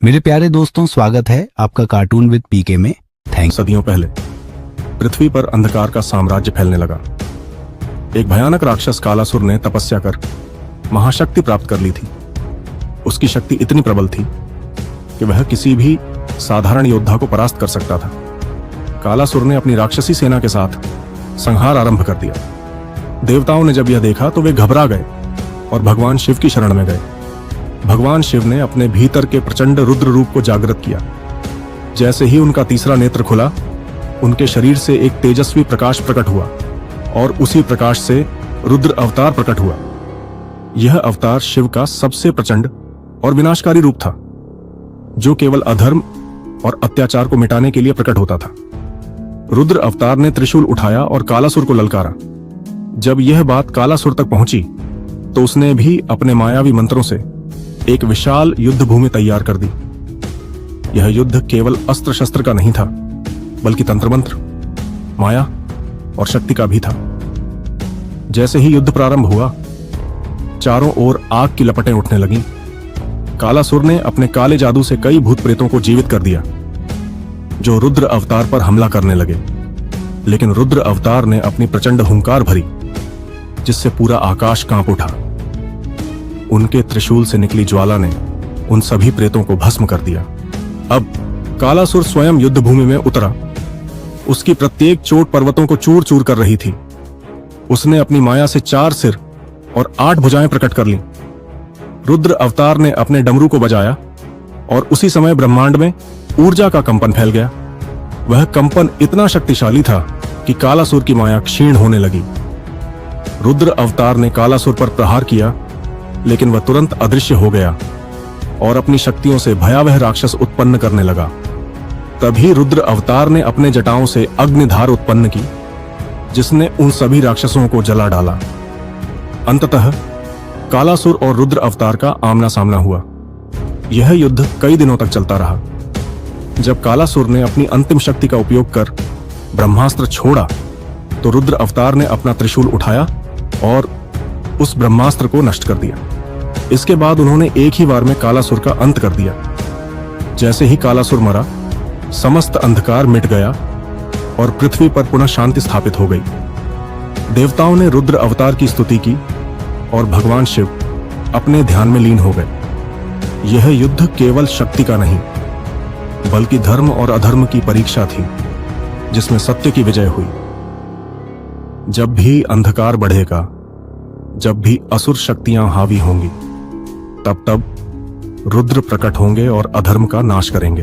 मेरे प्यारे दोस्तों, स्वागत है आपका कार्टून विद पीके में। थैंक्स। सदियों पहले पृथ्वी पर अंधकार का साम्राज्य फैलने लगा। एक भयानक राक्षस कालासुर ने तपस्या कर महाशक्ति प्राप्त कर ली थी। उसकी शक्ति इतनी प्रबल थी कि वह किसी भी साधारण योद्धा को परास्त कर सकता था। कालासुर ने अपनी राक्षसी सेना के साथ संहार आरंभ कर दिया। देवताओं ने जब यह देखा तो वे घबरा गए और भगवान शिव की शरण में गए। भगवान शिव ने अपने भीतर के प्रचंड रुद्र रूप को जागृत किया। जैसे ही उनका तीसरा नेत्र खुला, उनके शरीर से एक तेजस्वी प्रकाश प्रकट हुआ और उसी प्रकाश से रुद्र अवतार प्रकट हुआ। यह अवतार शिव का सबसे प्रचंड और विनाशकारी रूप था, जो केवल अधर्म और अत्याचार को मिटाने के लिए प्रकट होता था। रुद्र अवतार ने त्रिशूल उठाया और कालासुर को ललकारा। जब यह बात कालासुर तक पहुंची तो उसने भी अपने मायावी मंत्रों से एक विशाल युद्ध भूमि तैयार कर दी। यह युद्ध केवल अस्त्र शस्त्र का नहीं था, बल्कि तंत्र मंत्र, माया और शक्ति का भी था। जैसे ही युद्ध प्रारंभ हुआ, चारों ओर आग की लपटें उठने लगीं। कालासुर ने अपने काले जादू से कई भूत प्रेतों को जीवित कर दिया, जो रुद्र अवतार पर हमला करने लगे। लेकिन रुद्र अवतार ने अपनी प्रचंड हुंकार भरी, जिससे पूरा आकाश कांप उठा। उनके त्रिशूल से निकली ज्वाला ने उन सभी प्रेतों को भस्म कर दिया। अब कालासुर स्वयं युद्ध भूमि में उतरा। उसकी प्रत्येक चोट पर्वतों को चूर चूर कर रही थी। उसने अपनी माया से 4 सिर और 8 भुजाएं प्रकट कर लीं। रुद्र अवतार ने अपने डमरू को बजाया और उसी समय ब्रह्मांड में ऊर्जा का कंपन फैल गया। वह कंपन इतना शक्तिशाली था कि कालासुर की माया क्षीण होने लगी। रुद्र अवतार ने कालासुर पर प्रहार किया, लेकिन वह तुरंत अदृश्य हो गया और अपनी शक्तियों से भयावह राक्षस उत्पन्न करने लगा। तभी रुद्र अवतार ने अपने जटाओं से अग्निधार उत्पन्न की, जिसने उन सभी राक्षसों को जला डाला। अंततः कालासुर और रुद्र अवतार का आमना सामना हुआ। यह युद्ध कई दिनों तक चलता रहा। जब कालासुर ने अपनी अंतिम शक्ति का उपयोग कर ब्रह्मास्त्र छोड़ा, तो रुद्र अवतार ने अपना त्रिशूल उठाया और उस ब्रह्मास्त्र को नष्ट कर दिया। इसके बाद उन्होंने एक ही बार में कालासुर का अंत कर दिया। जैसे ही कालासुर मरा, समस्त अंधकार मिट गया और पृथ्वी पर पुनः शांति स्थापित हो गई। देवताओं ने रुद्र अवतार की स्तुति की और भगवान शिव अपने ध्यान में लीन हो गए। यह युद्ध केवल शक्ति का नहीं, बल्कि धर्म और अधर्म की परीक्षा थी, जिसमें सत्य की विजय हुई। जब भी अंधकार बढ़ेगा, जब भी असुर शक्तियां हावी होंगी, तब रुद्र प्रकट होंगे और अधर्म का नाश करेंगे।